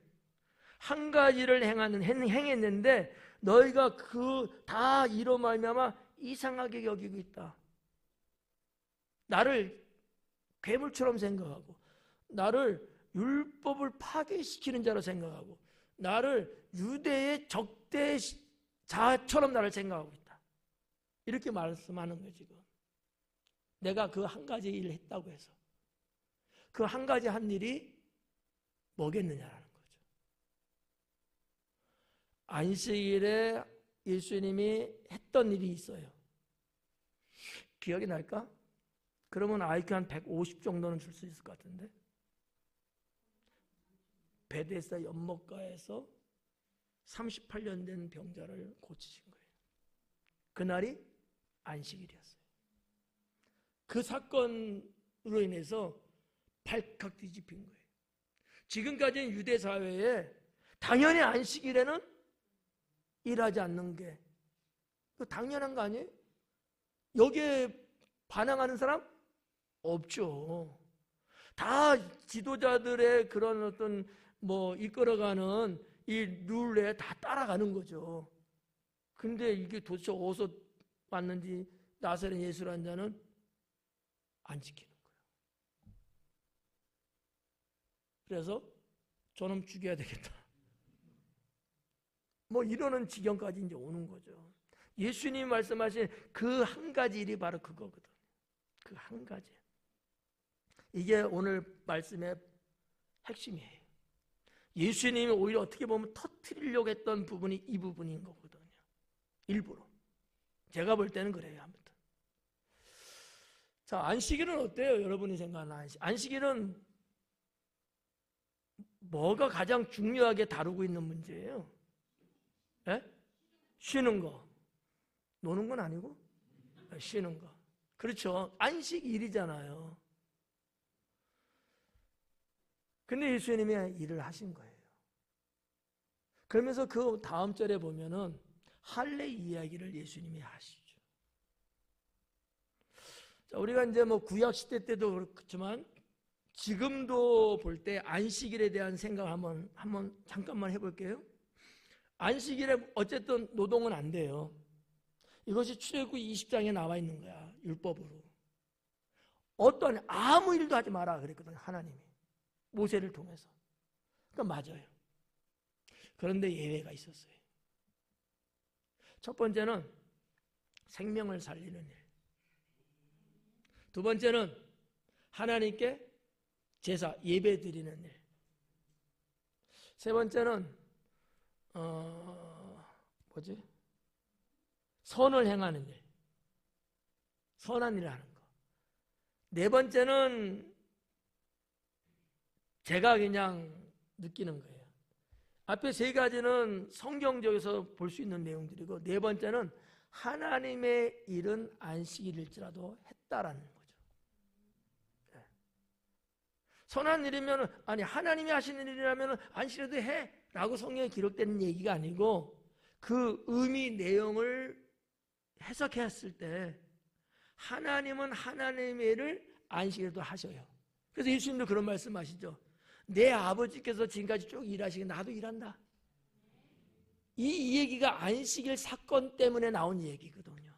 한 가지를 행했는데 너희가 그 다 이로 말미암아 이상하게 여기고 있다. 나를 괴물처럼 생각하고, 나를 율법을 파괴시키는 자로 생각하고, 나를 유대의 적대자처럼 나를 생각하고 있다. 이렇게 말씀하는 거예요. 지금 내가 그 한 가지 일을 했다고 해서 그 한 가지 한 일이 뭐겠느냐라는 거죠. 안식일에 예수님이 했던 일이 있어요. 기억이 날까? 그러면 IQ 한 150 정도는 줄 수 있을 것 같은데, 베데스다 연못가에서 38년 된 병자를 고치신 거예요. 그날이 안식일이었어요. 그 사건으로 인해서 발칵 뒤집힌 거예요. 지금까지는 유대 사회에 당연히 안식일에는 일하지 않는 게 당연한 거 아니에요? 여기에 반항하는 사람 없죠. 다 지도자들의 그런 어떤 이끌어가는 이 룰에 다 따라가는 거죠. 근데 이게 도대체 어디서 왔는지 나사렛 예수라는 자는 안 지키는 거예요. 그래서 저놈 죽여야 되겠다. 이러는 지경까지 이제 오는 거죠. 예수님이 말씀하신 그 한 가지 일이 바로 그거거든. 그 한 가지. 이게 오늘 말씀의 핵심이에요. 예수님이 오히려 어떻게 보면 터뜨리려고 했던 부분이 이 부분인 거거든요. 일부러. 제가 볼 때는 그래요. 아무튼. 자, 안식일은 어때요? 여러분이 생각하는 안식일은 뭐가 가장 중요하게 다루고 있는 문제예요? 예? 쉬는 거. 노는 건 아니고 쉬는 거. 그렇죠. 안식일이잖아요. 근데 예수님이 일을 하신 거예요. 그러면서 그 다음 절에 보면은 할례 이야기를 예수님이 하시죠. 자, 우리가 이제 구약 시대 때도 그렇지만 지금도 볼 때 안식일에 대한 생각 한번 잠깐만 해볼게요. 안식일에 어쨌든 노동은 안 돼요. 이것이 출애굽기 20장에 나와 있는 거야. 율법으로. 아무 일도 하지 마라 그랬거든요. 하나님이. 모세를 통해서. 그러니까 맞아요. 그런데 예외가 있었어요. 첫 번째는 생명을 살리는 일. 두 번째는 하나님께 제사, 예배 드리는 일. 세 번째는 선을 행하는 일. 선한 일을 하는 거. 네 번째는 제가 그냥 느끼는 거예요. 앞에 세 가지는 성경적에서 볼 수 있는 내용들이고, 네 번째는 하나님의 일은 안식일일지라도 했다라는 거죠. 선한 일이면 하나님이 하시는 일이라면 안식일에도 해 라고 성경에 기록되는 얘기가 아니고, 그 의미 내용을 해석했을 때 하나님은 하나님의 일을 안식일에도 하셔요. 그래서 예수님도 그런 말씀하시죠. 내 아버지께서 지금까지 쭉 일하시고 나도 일한다. 이 얘기가 안식일 사건 때문에 나온 얘기거든요.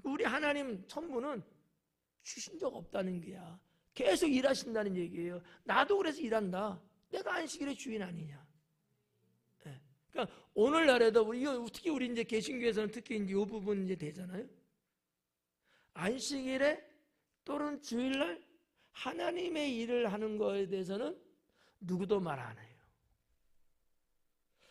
우리 하나님 천부는 쉬신 적 없다는 게야. 계속 일하신다는 얘기예요. 나도 그래서 일한다. 내가 안식일의 주인 아니냐. 네. 그러니까 오늘날에도 특히 우리 이제 개신교에서는 특히 이제 이 부분 이제 되잖아요. 안식일에 또는 주일날 하나님의 일을 하는 거에 대해서는 누구도 말 안 해요.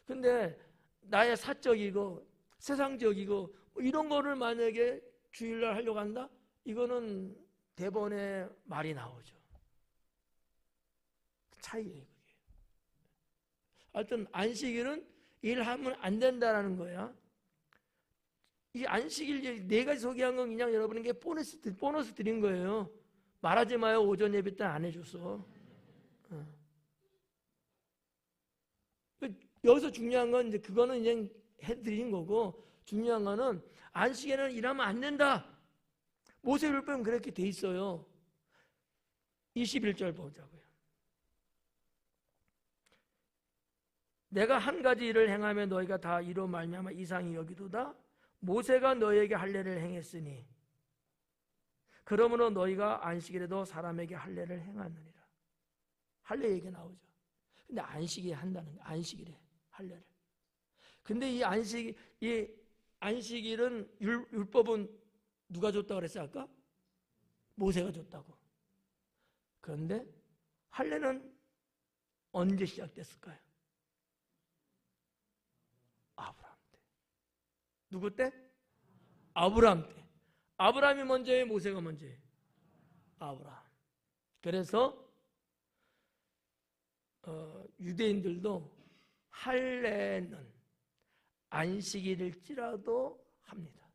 근데 나의 사적이고 세상적이고 이런 거를 만약에 주일날 하려고 한다? 이거는 대본에 말이 나오죠. 그 차이예요, 그게. 하여튼 안식일은 일하면 안 된다라는 거야. 이 안식일 네 가지 소개한 건 그냥 여러분에게 보너스 드린 거예요. 말하지 마요. 오전 예배 때 안 해줬어. 여기서 중요한 건 이제 그거는 이제 해드린 거고, 중요한 거는 안식일에는 일하면 안 된다. 모세율법은 그렇게 돼 있어요. 21절 보자고요. 내가 한 가지 일을 행하면 너희가 다 이로 말미암아 이상히 여기도다. 모세가 너희에게 할례를 행했으니. 그러므로 너희가 안식일에도 사람에게 할례를 행하느니라. 할례 얘기 나오죠. 근데 안식일에 한다는 거예요. 안식일에 할례를. 근데 이 안식일은 율법은 누가 줬다고 그랬어요 아까? 모세가 줬다고. 그런데 할례는 언제 시작됐을까요? 아브라함 때. 누구 때? 아브라함 때. 아브라함이 먼저예요? 모세가 먼저예요? 아브라함. 그래서 유대인들도 할례는 안식일일지라도 합니다.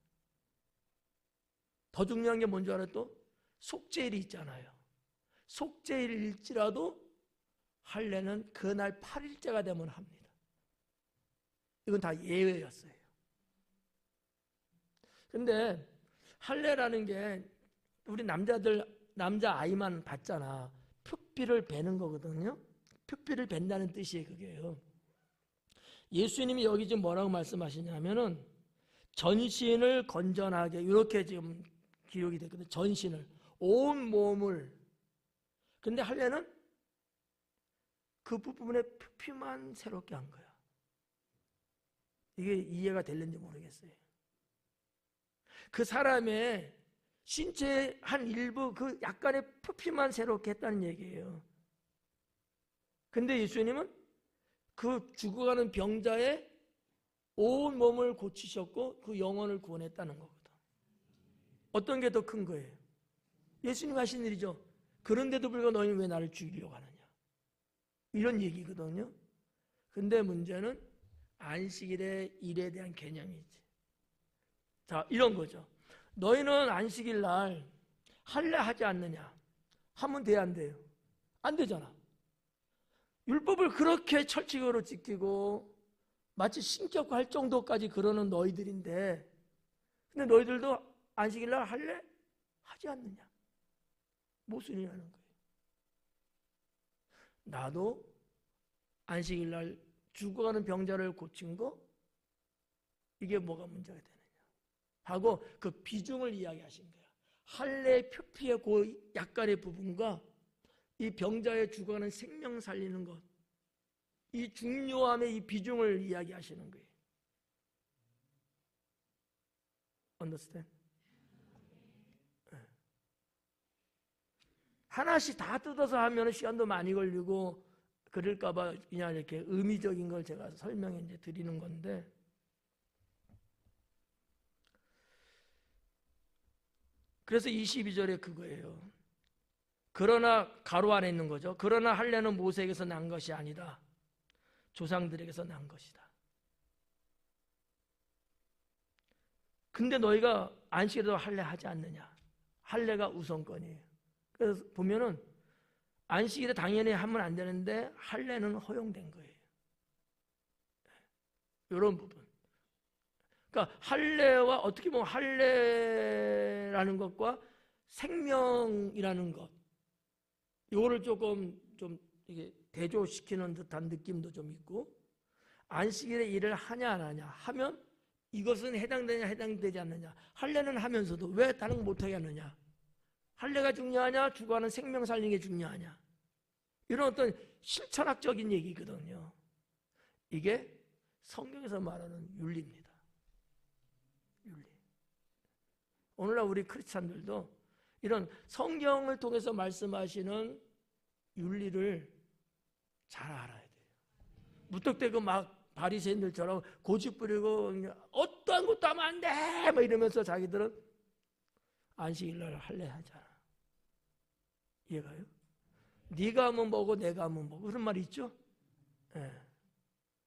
더 중요한 게 뭔지 알아요? 또 속죄일이 있잖아요. 속죄일일지라도 할례는 그날 8일째가 되면 합니다. 이건 다 예외였어요. 근데 할례라는 게 우리 남자 아이만 받잖아. 표피를 베는 거거든요. 표피를 벤다는 뜻이에요, 그게요. 예수님이 여기 지금 뭐라고 말씀하시냐면은 전신을 건전하게, 이렇게 지금 기록이 됐거든요. 전신을, 온 몸을. 근데 할례는 그 부분의 표피만 새롭게 한 거야. 이게 이해가 될는지 모르겠어요. 그 사람의 신체의 한 일부, 그 약간의 표피만 새롭게 했다는 얘기예요. 근데 예수님은 그 죽어가는 병자의 온 몸을 고치셨고 그 영혼을 구원했다는 거거든. 어떤 게 더 큰 거예요? 예수님 하신 일이죠. 그런데도 불구하고 너희는 왜 나를 죽이려고 하느냐, 이런 얘기거든요. 근데 문제는 안식일의 일에 대한 개념이지. 자, 이런 거죠. 너희는 안식일 날 할례 하지 않느냐? 하면 돼요, 안 돼요? 안 되잖아. 율법을 그렇게 철칙으로 지키고 마치 신격화할 정도까지 그러는 너희들인데, 근데 너희들도 안식일 날 할례 하지 않느냐? 무슨 일이라는 거예요? 나도 안식일 날 죽어가는 병자를 고친 거, 이게 뭐가 문제가 되느냐 하고 그 비중을 이야기하신 거예요. 할례 표피의 그 약간의 부분과 이 병자의 죽어가는 생명 살리는 것, 이 중요함의 이 비중을 이야기하시는 거예요. Understand? 하나씩 다 뜯어서 하면 시간도 많이 걸리고 그럴까봐 그냥 이렇게 의미적인 걸 제가 설명해 이제 드리는 건데, 그래서 22절에 그거예요. 그러나 가로 안에 있는 거죠. 그러나 할례는 모세에게서 난 것이 아니다. 조상들에게서 난 것이다. 근데 너희가 안식일에도 할례 하지 않느냐? 할례가 우선권이에요. 그래서 보면은 안식일에 당연히 하면 안 되는데 할례는 허용된 거예요. 이런 부분. 그러니까 할례와 어떻게 보면 할례라는 것과 생명이라는 것, 이거를 조금 좀 이게 대조시키는 듯한 느낌도 좀 있고, 안식일에 일을 하냐 안 하냐 하면 이것은 해당되냐 해당되지 않느냐, 할례는 하면서도 왜 다른 거 못하게 하느냐, 할례가 중요하냐 죽어가는 생명 살리는 게 중요하냐, 이런 어떤 실천학적인 얘기거든요. 이게 성경에서 말하는 윤리입니다. 윤리. 오늘날 우리 크리스찬들도 이런 성경을 통해서 말씀하시는 윤리를 잘 알아야 돼요. 무턱대고 막 바리새인들처럼 고집 부리고 어떠한 것도 하면 안 돼! 막 이러면서 자기들은 안식일날 할례 하잖아. 이해가요? 네가 하면 뭐고 내가 하면 뭐고 그런 말이 있죠? 네.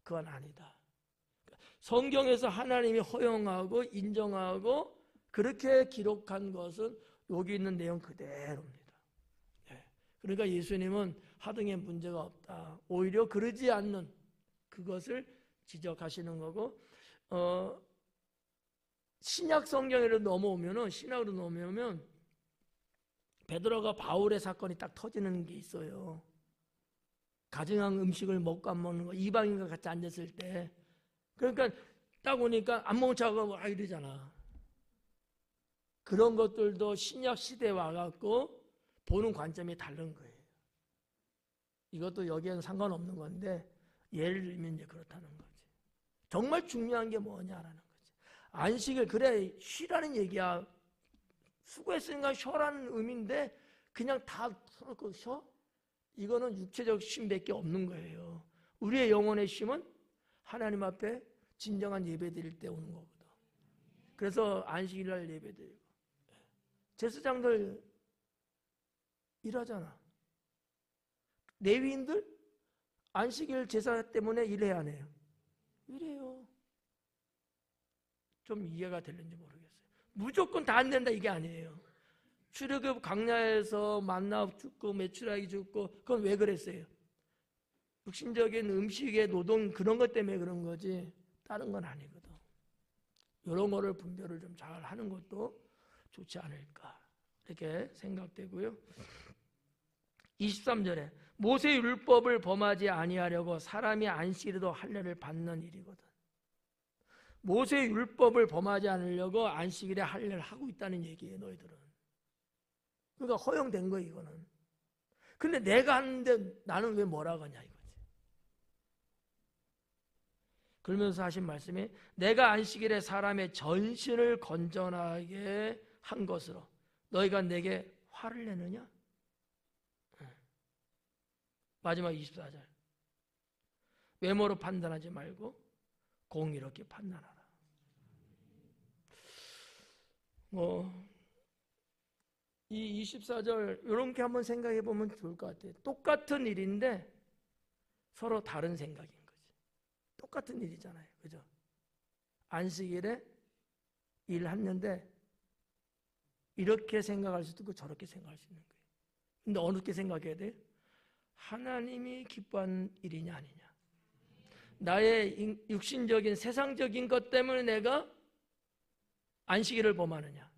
그건 아니다. 성경에서 하나님이 허용하고 인정하고 그렇게 기록한 것은 여기 있는 내용 그대로입니다. 네. 그러니까 예수님은 하등에 문제가 없다. 오히려 그러지 않는 그것을 지적하시는 거고, 신약 성경으로 넘어오면은, 신약으로 넘어오면 베드로가 바울의 사건이 딱 터지는 게 있어요. 가증한 음식을 먹고 안 먹는 거, 이방인과 같이 앉았을 때. 그러니까 딱 오니까 안 먹은 척하고 이러잖아. 그런 것들도 신약 시대에 와갖고 보는 관점이 다른 거예요. 이것도 여기에는 상관없는 건데 예를 들면 이제 그렇다는 거지. 정말 중요한 게 뭐냐라는 거지. 안식일 그래 쉬라는 얘기야. 수고했으니까 쉬라는 의미인데 그냥 다 풀어놓고 쉬어? 이거는 육체적 쉼밖에 없는 거예요. 우리의 영혼의 쉼은 하나님 앞에 진정한 예배 드릴 때 오는 거거든. 그래서 안식일 날 예배 드리고 제사장들 일하잖아. 레위인들 안식일 제사 때문에 일해야 안 해요? 일해요. 좀 이해가 되는지 모르겠어요. 무조건 다 안 된다 이게 아니에요. 출애굽 광야에서 만나 죽고 메추라기 죽고 그건 왜 그랬어요? 육신적인 음식의 노동 그런 것 때문에 그런 거지 다른 건 아니거든. 이런 거를 분별을 좀 잘 하는 것도 좋지 않을까 이렇게 생각되고요. 23절에 모세 율법을 범하지 아니하려고 사람이 안식일에도 할례를 받는 일이거든. 모세 율법을 범하지 않으려고 안식일에 할례를 하고 있다는 얘기예요. 너희들은. 그러니까 허용된 거예요. 이거는. 근데 내가 하는데 나는 왜 뭐라고 하냐 이거지. 그러면서 하신 말씀이 내가 안식일에 사람의 전신을 건전하게 한 것으로 너희가 내게 화를 내느냐? 마지막 24절 외모로 판단하지 말고 공의롭게 판단하라. 이 24절 이렇게 한번 생각해 보면 좋을 것 같아요. 똑같은 일인데 서로 다른 생각인 거지. 똑같은 일이잖아요. 그죠? 안식일에 일했는데 이렇게 생각할 수도 있고 저렇게 생각할 수 있는 거예요. 근데 어떻게 생각해야 돼요? 하나님이 기뻐하는 일이냐 아니냐. 나의 육신적인 세상적인 것 때문에 내가 안식일을 범하느냐.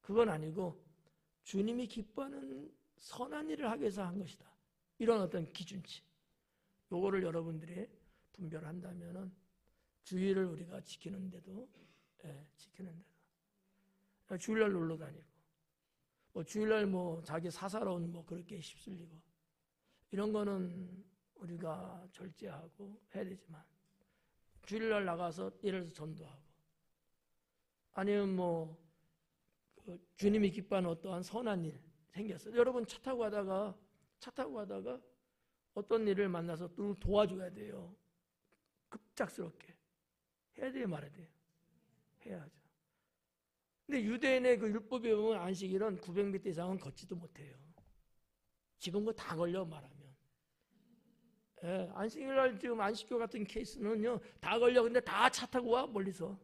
그건 아니고 주님이 기뻐하는 선한 일을 하기 위해서 한 것이다. 이런 어떤 기준치. 요거를 여러분들이 분별한다면은 주일을 우리가 지키는데도 주일날 놀러 다니고 주일날 자기 사사로운 그렇게 휩쓸리고 이런 거는 우리가 절제하고 해야 되지만 주일날 나가서 예를 들어서 전도하고 아니면 주님이 기뻐하는 어떠한 선한 일 생겼어요. 여러분 차 타고 가다가 어떤 일을 만나서 또 도와줘야 돼요. 급작스럽게 해야 돼요, 말아야 돼요? 해야죠. 근데 유대인의 그 율법에 보면 안식일은 900m 이상은 걷지도 못해요. 지금 거 다 걸려 말하면. 안식일날 지금 안식교 같은 케이스는요 다 걸려. 근데 다 차 타고 와 멀리서.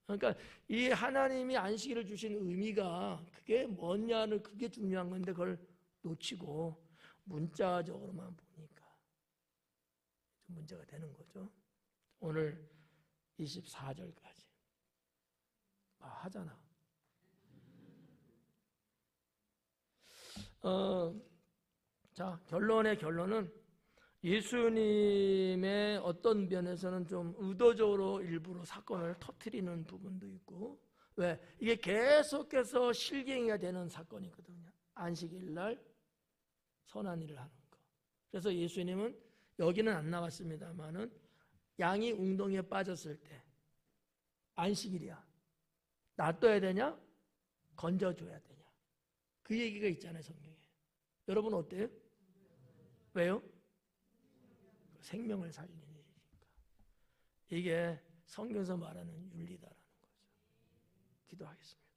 그러니까 이 하나님이 안식일을 주신 의미가 그게 뭐냐는 그게 중요한 건데 그걸 놓치고 문자적으로만 보니까 좀 문제가 되는 거죠. 오늘 24절까지 하잖아. 자, 결론은 예수님의 어떤 면에서는 좀 의도적으로 일부러 사건을 터뜨리는 부분도 있고, 왜? 이게 계속해서 실갱이가 되는 사건이거든요. 안식일 날 선한 일을 하는 거. 그래서 예수님은 여기는 안 나왔습니다만은 양이 웅덩이에 빠졌을 때 안식일이야. 놔둬야 되냐? 건져줘야 되냐? 그 얘기가 있잖아요, 성경에. 여러분 어때요? 왜요? 생명을 살리는 일이니까. 이게 성경에서 말하는 윤리다라는 거죠. 기도하겠습니다.